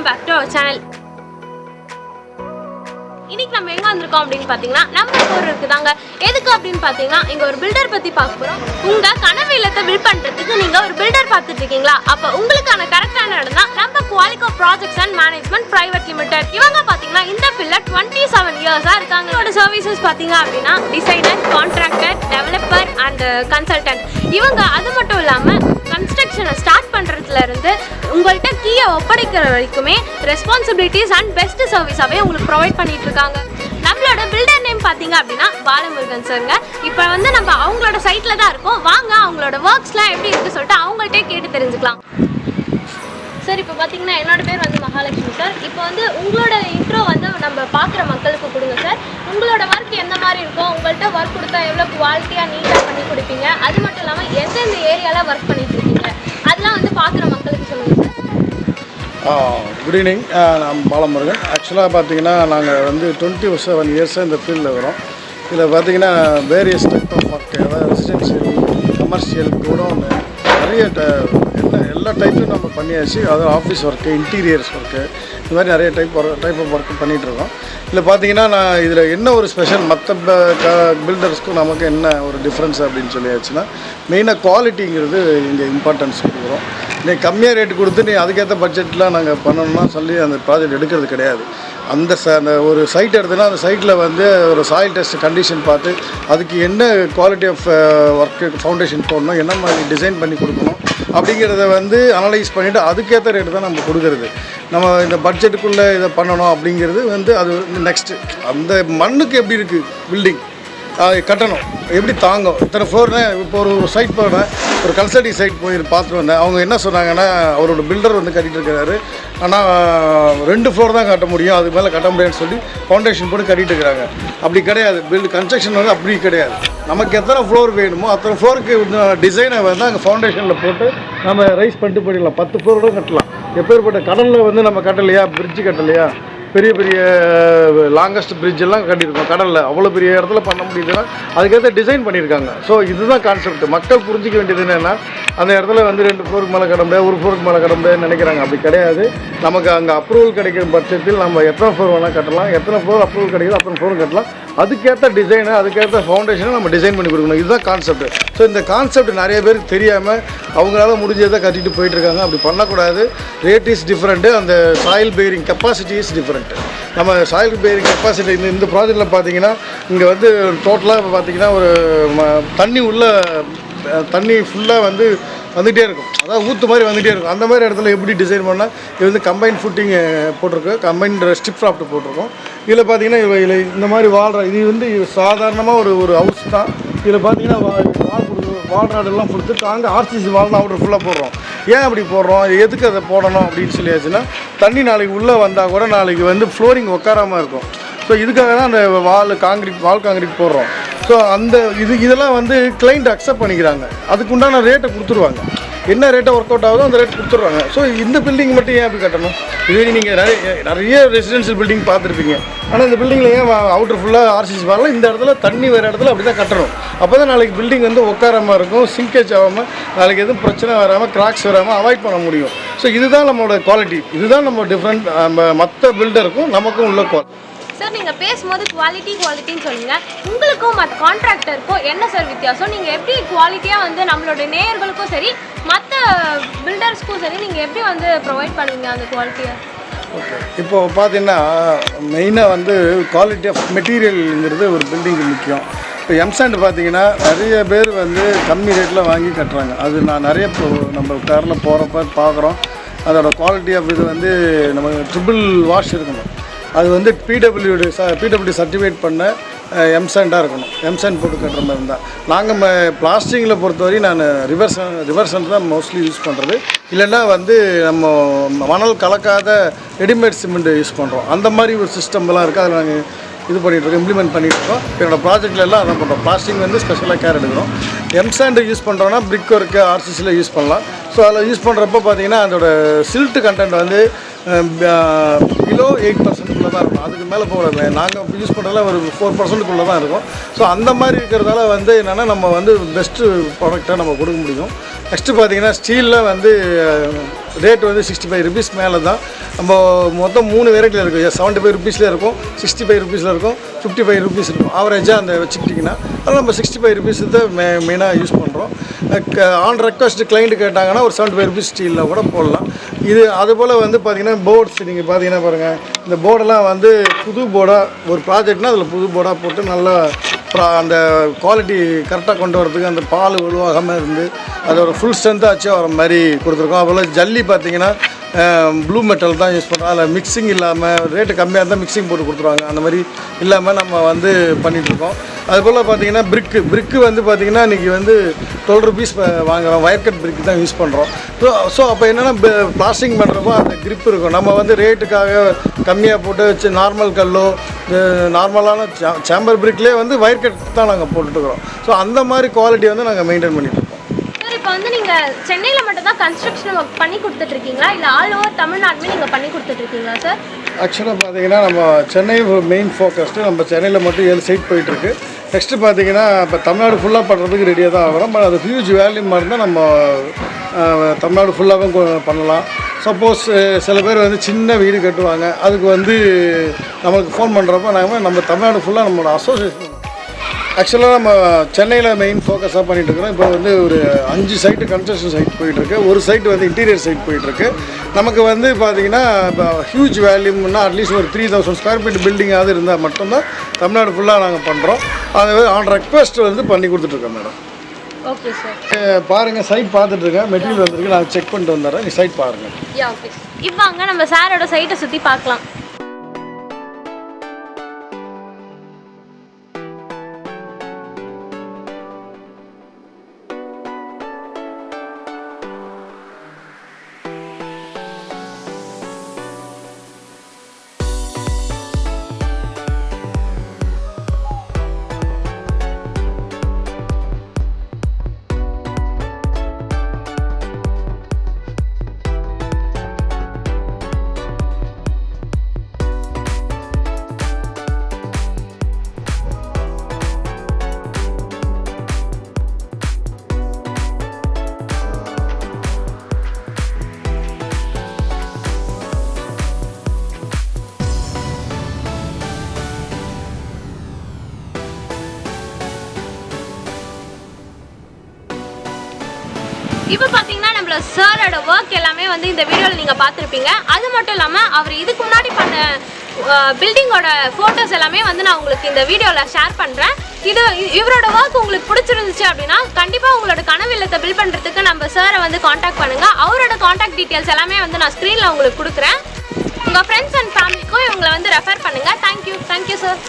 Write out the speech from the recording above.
Welcome back to our channel. இன்னைக்கு நம்ம எங்க வந்திருக்கோம் அப்படின்னு பாத்தீங்கன்னா நம்ம ஊர் இருக்குதாங்க. எதுக்கு அப்படின்னு பாத்தீங்கன்னா இங்க ஒரு பில்டர் பத்தி பார்க்க போறோம். உங்க கனவு இல்லத்தை பில்ட் பண்றதுக்கு நீங்க ஒரு பில்டர் பார்த்துட்டு இருக்கீங்களா? அப்ப உங்களுக்கான கரெக்டான இடம் தான் நம்ம Qualico projects and management private limited. இவங்க பாத்தீங்கன்னா இந்த ஃபீல்ட்ல 27 இயர்ஸா இருக்காங்க. இதோட சர்வீசஸ் பாத்தீங்க அப்படின்னா designer, contractor, developer and consultant. இவங்க அது மட்டும் இல்லாம கன்ஸ்ட்ரக்ஷனை ஸ்டார்ட் பண்றதுல இருந்து உங்கள்கிட்ட கீயை ஒப்படைக்கிற வரைக்குமே ரெஸ்பான்சிபிலிட்டிஸ் அண்ட் பெஸ்ட் சர்வீஸாவே உங்களுக்கு ப்ரொவைட் பண்ணிட்டு இருக்காங்க. நம்மளோட பில்டர் நேம் பாத்தீங்க அப்படின்னா பாலமுருகன் சார்ங்க. இப்போ நம்ம அவங்களோட சைட்ல தான் இருக்கோம். வாங்க அவங்களோட ஒர்க்ஸ்லாம் எப்படி இருக்கு சொல்லிட்டு அவங்கள்ட்டே கேட்டு தெரிஞ்சுக்கலாம். சார், இப்போ பார்த்தீங்கன்னா என்னோட பேர் மகாலட்சுமி சார். இப்போ உங்களோட இன்ட்ரோ நம்ம பார்க்குற மக்களுக்கு கொடுங்க சார். உங்களோட ஒர்க் எந்த மாதிரி இருக்கும், உங்கள்கிட்ட ஒர்க் கொடுத்தா எவ்வளோ குவாலிட்டியாக நீட்டாக பண்ணி கொடுப்பீங்க, அது மட்டும் இல்லாமல் எந்தெந்த ஏரியாவில் ஒர்க் பண்ணிட்டு இருக்கீங்க அதெல்லாம் பார்க்குற மக்களுக்கு சொல்லுங்கள் சார். குட் ஈவினிங், நான் பாலமுருகன். ஆக்சுவலாக பார்த்தீங்கன்னா நாங்கள் 27 இயர்ஸாக இந்த ஃபீல்டில் வரோம். இதில் பார்த்தீங்கன்னா வேரியஸ் டைப் ஆஃப் ஒர்க், அதாவது ரெசிடென்ஷியல், கமர்ஷியல், குடோன், நிறைய எல்லா டைப்பும் நம்ம பண்ணியாச்சு. அதாவது ஆஃபீஸ் ஒர்க்கு, இன்டீரியர்ஸ் ஒர்க்கு, இந்த மாதிரி நிறைய டைப் ஆஃப் ஒர்க்கு பண்ணிகிட்ருக்கோம். இதில் பார்த்தீங்கன்னா நான் இதில் என்ன ஒரு ஸ்பெஷல் மற்ற பில்டர்ஸ்க்கும் நமக்கு என்ன ஒரு டிஃப்ரென்ஸ் அப்படின்னு சொல்லியாச்சுன்னா, மெயினாக குவாலிட்டிங்கிறது இங்கே இம்பார்ட்டன்ஸ் கொடுக்குறோம். நீ கம்மியாக ரேட்டு கொடுத்து நீ அதுக்கேற்ற பட்ஜெட்லாம் நாங்கள் பண்ணணும்னா சொல்லி அந்த ப்ராஜெக்ட் எடுக்கிறது கிடையாது. அந்த ஒரு சைட் எடுத்தோன்னா அந்த சைட்டில் ஒரு சாயில் டெஸ்ட் கண்டிஷன் பார்த்து அதுக்கு என்ன குவாலிட்டி ஆஃப் ஒர்க்கு ஃபவுண்டேஷன் போடணும், என்ன மாதிரி டிசைன் பண்ணி கொடுக்கணும் அப்படிங்கிறத அனலைஸ் பண்ணிவிட்டு அதுக்கேற்ற ரேட்டு தான் நம்ம கொடுக்குறது. நம்ம இந்த பட்ஜெட்டுக்குள்ளே இதை பண்ணணும் அப்படிங்கிறது அது நெக்ஸ்ட்டு. அந்த மண்ணுக்கு எப்படி இருக்குது பில்டிங் கட்டணும், எப்படி தாங்கும், இத்தனை ஃப்ளோர்னு. இப்போ ஒரு சைட் போனேன், ஒரு கன்சல்டிங் சைட் போய் பார்த்துட்டு வந்தேன். அவங்க என்ன சொன்னாங்கன்னா, அவரோட பில்டர் கட்டிகிட்டு இருக்கிறாரு, ஆனால் 2 ஃப்ளோர் தான் கட்ட முடியும், அதுக்கு மேலே கட்ட முடியாதுன்னு சொல்லி ஃபவுண்டேஷன் போட்டு கட்டிகிட்டு இருக்கிறாங்க. அப்படி கிடையாது, கன்ஸ்ட்ரக்ஷன் அப்படி கிடையாது. நமக்கு எத்தனை ஃப்ளோர் வேணுமோ அத்தனை ஃப்ளோருக்கு டிசைனை அங்கே ஃபவுண்டேஷனில் போட்டு நம்ம ரைஸ் பண்ணிட்டு போயிடலாம். 10 ஃப்ளோரோட கட்டலாம். எப்பேற்பட்ட கடலில் நம்ம கட்டலையா, பிரிட்ஜு கட்டலையா, பெரிய பெரிய லாங்கஸ்ட் பிரிட்ஜ் எல்லாம் கட்டியிருக்கோம் கடலில். அவ்வளோ பெரிய இடத்துல பண்ண முடியுதுன்னா அதுக்கேற்ற டிசைன் பண்ணியிருக்காங்க. ஸோ இதுதான் கான்செப்ட். மக்கள் புரிஞ்சிக்க வேண்டியது என்னென்னா, அந்த இடத்துல 2 ஃப்ளோருக்கு மேலே கட்ட முடியாது, 1 ஃப்ளோருக்கு மேலே கட்ட முடியாதுன்னு நினைக்கிறாங்க. அப்படி கிடையாது. நமக்கு அங்கே அப்ரூவல் கிடைக்கிற பட்சத்தில் நம்ம எத்தனை ஃப்ளோர் வேணால் கட்டலாம், எத்தனை ஃப்ளோர் அப்ரூவல் கிடைக்குது அத்தனை ஃப்ளோர் கட்டலாம். அதுக்கேற்ற டிசைனை, அதுக்கேற்ற ஃபவுண்டேஷனை நம்ம டிசைன் பண்ணி கொடுக்கணும். இதுதான் கான்செப்ட். ஸோ இந்த கான்செப்ட் நிறைய பேருக்கு தெரியாமல் அவங்களால முடிஞ்சதை கட்டிட்டு போயிட்டுருக்காங்க. அப்படி பண்ணக்கூடாது. ரேட் இஸ் டிஃப்ரெண்ட்டு, அந்த soil bearing capacity is different. நம்ம சாயில் பேரிங் கெப்பாசிட்டி இந்த ப்ராஜெக்டில் பார்த்தீங்கன்னா இங்கே டோட்டலாக இப்போ பார்த்தீங்கன்னா ஒரு தண்ணி ஃபுல்லாக வந்துகிட்டே இருக்கும். அதாவது ஊற்று மாதிரி வந்துகிட்டே இருக்கும். அந்த மாதிரி இடத்துல எப்படி டிசைன் பண்ணால் இது கம்பைன் ஃபுட்டிங் போட்டிருக்கு, கம்பைன்ட் ஸ்டிப் ராஃப்ட் போட்டிருக்கோம். இதில் பார்த்தீங்கன்னா இதில் இந்த மாதிரி இது சாதாரணமாக ஒரு ஹவுஸ் தான். இதில் பார்த்தீங்கன்னா வால் ராடெல்லாம் கொடுத்து அங்கே ஆர்சிசி வால்னு அவுட்டர் ஃபுல்லாக போடுறோம். ஏன் அப்படி போடுறோம், எதுக்கு அதை போடணும் அப்படின்னு சொல்லியாச்சுன்னா, தண்ணி நாளைக்கு உள்ளே வந்தால் கூட நாளைக்கு ஃப்ளோரிங் உட்காராமல் இருக்கும். ஸோ இதுக்காக தான் அந்த வால் காங்கிரீட் போடுறோம். ஸோ இதெல்லாம் கிளைண்ட் அக்செப்ட் பண்ணிக்கிறாங்க. அதுக்குண்டான ரேட்டை கொடுத்துருவாங்க. என்ன ரேட்டை ஒர்க் அவுட் ஆகுதோ அந்த ரேட் கொடுத்துருவாங்க. ஸோ இந்த பில்டிங் மட்டும் ஏன் அப்படி கட்டணும்? இதுவே நீங்கள் நிறைய ரெசிடென்ஷியல் பில்டிங் பார்த்துருப்பீங்க. ஆனால் இந்த பில்டிங்கில் ஏன் அவுட்டர் ஃபுல்லாக ஆர்சிசி வரலாம், இந்த இடத்துல தண்ணி வேறு இடத்துல அப்படி தான் கட்டணும். அப்போ தான் நாளைக்கு பில்டிங் உட்காராமல் இருக்கும், சிங்கேஜ் ஆகாமல், நாளைக்கு எதுவும் பிரச்சனை வராமல், கிராக்ஸ் வராமல் அவாய்ட் பண்ண முடியும். ஸோ இதுதான் நம்மளோட குவாலிட்டி. இதுதான் நம்ம டிஃப்ரெண்ட் மற்ற பில்டருக்கும் நமக்கும் உள்ள குவாலிட்டி. சார், நீங்கள் பேசும்போது குவாலிட்டின்னு சொல்லுங்க. உங்களுக்கும் மற்ற கான்ட்ராக்டருக்கும் என்ன சார் வித்தியாசம்? நீங்கள் எப்படி குவாலிட்டியாக நம்மளோட நேயர்களுக்கும் சரி மற்ற பில்டர்ஸ்க்கும் சரி நீங்கள் எப்படி ப்ரொவைட் பண்ணுவீங்க அந்த குவாலிட்டியை? ஓகே, இப்போது பார்த்தீங்கன்னா மெயினாக குவாலிட்டி ஆஃப் மெட்டீரியல்ங்கிறது ஒரு பில்டிங்கு முக்கியம். இப்போ எம்சாண்ட் பார்த்தீங்கன்னா நிறைய பேர் கம்மி ரேட்டில் வாங்கி கட்டுறாங்க. அது நான் நிறைய நம்ம காரில் போகிறப்ப பார்க்குறோம். அதோடய குவாலிட்டி ஆஃப் இது நம்ம ட்ரிபிள் வாஷ் இருக்கணும். அது பிடபிள்யூடி சர்டிஃபிகேட் பண்ண எம்சாண்டாக இருக்கணும். எம்சாண்ட் போட்டு கட்டுற மாதிரி இருந்தால். நாங்கள் பிளாஸ்டிங்கில் பொறுத்தவரை நான் ரிவர்சன் தான் மோஸ்ட்லி யூஸ் பண்ணுறது. இல்லைன்னா நம்ம மணல் கலக்காத ரெடிமேட் சிமெண்ட் யூஸ் பண்ணுறோம். அந்த மாதிரி ஒரு சிஸ்டம்லாம் இருக்குது. அதில் நாங்கள் இம்ப்ளிமெண்ட் பண்ணிகிட்ருக்கோம். என்னோடய ப்ராஜெக்டில் எல்லாம் அதான் பண்ணுறோம். பிளாஸ்டிக் ஸ்பெஷலாக கேர் எடுக்கிறோம். எம்சாண்ட் யூஸ் பண்ணுறோன்னா பிரிக் ஒர்க்கு, ஆர்சிசியில் யூஸ் பண்ணலாம். ஸோ அதில் யூஸ் பண்ணுறப்போ பார்த்தீங்கன்னா அதோட சில்ட்டு கண்டென்ட் பிலோ 8% தான் இருக்கும். அதுக்கு மேலே போகல. நாங்கள் யூஸ் பண்ணுறதுல ஒரு 4% தான் இருக்கும். ஸோ அந்த மாதிரி இருக்கிறதால என்னென்னா நம்ம பெஸ்ட்டு ப்ராடக்டாக நம்ம கொடுக்க முடியும். நெக்ஸ்ட்டு பார்த்தீங்கன்னா ஸ்டீலில் ரேட் வந்து 65 rupees மேலே தான். நம்ம மொத்தம் 3 வெரைட்டியில் இருக்கும். 75 rupeesல இருக்கும், 65 rupeesல இருக்கும், 55 rupees இருக்கும். ஆவரேஜாக அந்த வச்சுக்கிட்டிங்கன்னா அதில் நம்ம 65 rupees தான் மெயினாக யூஸ் பண்ணுறோம். ஆன் ரெக்வஸ்ட் கிளைண்ட் கேட்டாங்கன்னா ஒரு 75 rupees ஸ்டீலில் கூட போடலாம். இது அதுபோல் வந்து பார்த்திங்கன்னா போர்ட்ஸ் நீங்கள் பார்த்தீங்கன்னா பாருங்கள், இந்த போர்டெல்லாம் வந்து புது போர்டாக ஒரு ப்ராஜெக்ட்னால் அதில் புது போர்டாக போட்டு நல்லா அந்த குவாலிட்டி கரெக்டாக கொண்டு வரதுக்கு அந்த பால் உருவாகாமல் இருந்து அதோட ஃபுல் ஸ்ட்ரென்த்தாக ஆச்சு வர மாதிரி கொடுத்துருக்கோம். அதுபோல் ஜல்லி பார்த்திங்கன்னா ப்ளூ மெட்டல் தான் யூஸ் பண்ணுறோம். அதில் மிக்சிங் இல்லாமல் ரேட்டு கம்மியாக இருந்தால் மிக்சிங் போட்டு கொடுத்துருவாங்க. அந்த மாதிரி இல்லாமல் நம்ம வந்து பண்ணிகிட்ருக்கோம். அதுபோல் பார்த்திங்கன்னா பிரிக்கு வந்து பார்த்திங்கன்னா இன்றைக்கி வந்து 12 rupees வாங்குகிறோம். வயர் கட் பிரிக்கு தான் யூஸ் பண்ணுறோம். ஸோ அப்போ என்னென்னா பிளாஸ்டிங் பண்ணுறப்போ அந்த grip இருக்கும். நம்ம வந்து ரேட்டுக்காக கம்மியாக போட்டு வச்சு நார்மல் கல்லோ நார்மலான சேம்பர் பிரிக்லேயே வந்து வயர் கட் தான் நாங்கள் போட்டுட்டுருக்குறோம். ஸோ அந்த மாதிரி குவாலிட்டி வந்து நாங்கள் மெயின்டைன் பண்ணிகிட்ருக்கோம். இப்போ வந்து நீங்கள் சென்னையில் மட்டும் தான் கன்ஸ்ட்ரக்ஷன் ஒர்க் பண்ணி கொடுத்துட்ருக்கீங்களா, இல்லை ஆல் ஓவர் தமிழ்நாடுமே நீங்கள் பண்ணி கொடுத்துட்ருக்கீங்களா சார்? ஆக்சுவலாக பார்த்தீங்கன்னா நம்ம சென்னை மெயின் ஃபோக்கஸ்ட்டு நம்ம சென்னையில் மட்டும் 7 சைட் போயிட்டுருக்கு. நெக்ஸ்ட்டு பார்த்தீங்கன்னா இப்போ தமிழ்நாடு ஃபுல்லாக பண்ணுறதுக்கு ரெடியாக தான் ஆகிறோம். பட் அது ஹியூஜ் வேல்யூமாக இருந்தால் நம்ம தமிழ்நாடு ஃபுல்லாகவே பண்ணலாம். சப்போஸ் சில பேர் வந்து சின்ன வீடு கட்டுவாங்க, அதுக்கு வந்து நம்மளுக்கு ஃபோன் பண்ணுறப்ப நம்ம தமிழ்நாடு ஃபுல்லாக நம்மளோட அசோசியேஷன் ஆக்சுவலாக நம்ம சென்னையில் மெயின் ஃபோக்கஸாக பண்ணிகிட்ருக்கிறோம். இப்போ வந்து ஒரு 5 சைட்டு கன்ஸ்ட்ரக்ஷன் சைட் போயிட்டுருக்கு. ஒரு சைட்டு வந்து இன்டீரியர் சைட் போயிட்டுருக்கு. நமக்கு வந்து பார்த்திங்கன்னா இப்போ ஹியூஜ் வேல்யூம்னா அட்லீஸ்ட் ஒரு 3000 ஸ்கொயர் ஃபீட் பில்டிங்காவது இருந்தால் மட்டும்தான் தமிழ்நாடு ஃபுல்லாக நாங்கள் பண்ணுறோம். அது ஆன் ரெக்வெஸ்ட் வந்து பண்ணி கொடுத்துட்ருக்கோம் மேடம். ஓகே சார், பாருங்கள் சைட் பார்த்துட்ருக்கேன். மெட்டீரியல் வந்துருக்கு, நான் செக் பண்ணிட்டு வந்துடுறேன். நீ சைட் பாருங்கள். ஓகே, இவாங்க நம்ம சாரோட சைட்டை சுற்றி பார்க்கலாம். இப்போ பார்த்தீங்கன்னா நம்மள சாரோட ஒர்க் எல்லாமே வந்து இந்த வீடியோவில் நீங்கள் பார்த்துருப்பீங்க. அது மட்டும் இல்லாமல் அவர் இதுக்கு முன்னாடி பண்ண பில்டிங்கோட ஃபோட்டோஸ் எல்லாமே வந்து நான் உங்களுக்கு இந்த வீடியோவில் ஷேர் பண்ணுறேன். இவரோட ஒர்க் உங்களுக்கு பிடிச்சிருந்துச்சு அப்படின்னா கண்டிப்பாக உங்களோட கனவு இல்லத்தை பில்ட் பண்ணுறதுக்கு நம்ம சாரை வந்து காண்டாக்ட் பண்ணுங்கள். அவரோட காண்டாக்ட் டீட்டெயில்ஸ் எல்லாமே வந்து நான் ஸ்க்ரீனில் உங்களுக்கு கொடுக்குறேன். உங்கள் ஃப்ரெண்ட்ஸ் அண்ட் ஃபேமிலிக்கும் இவங்களை வந்து ரெஃபர் பண்ணுங்கள். Thank you sir.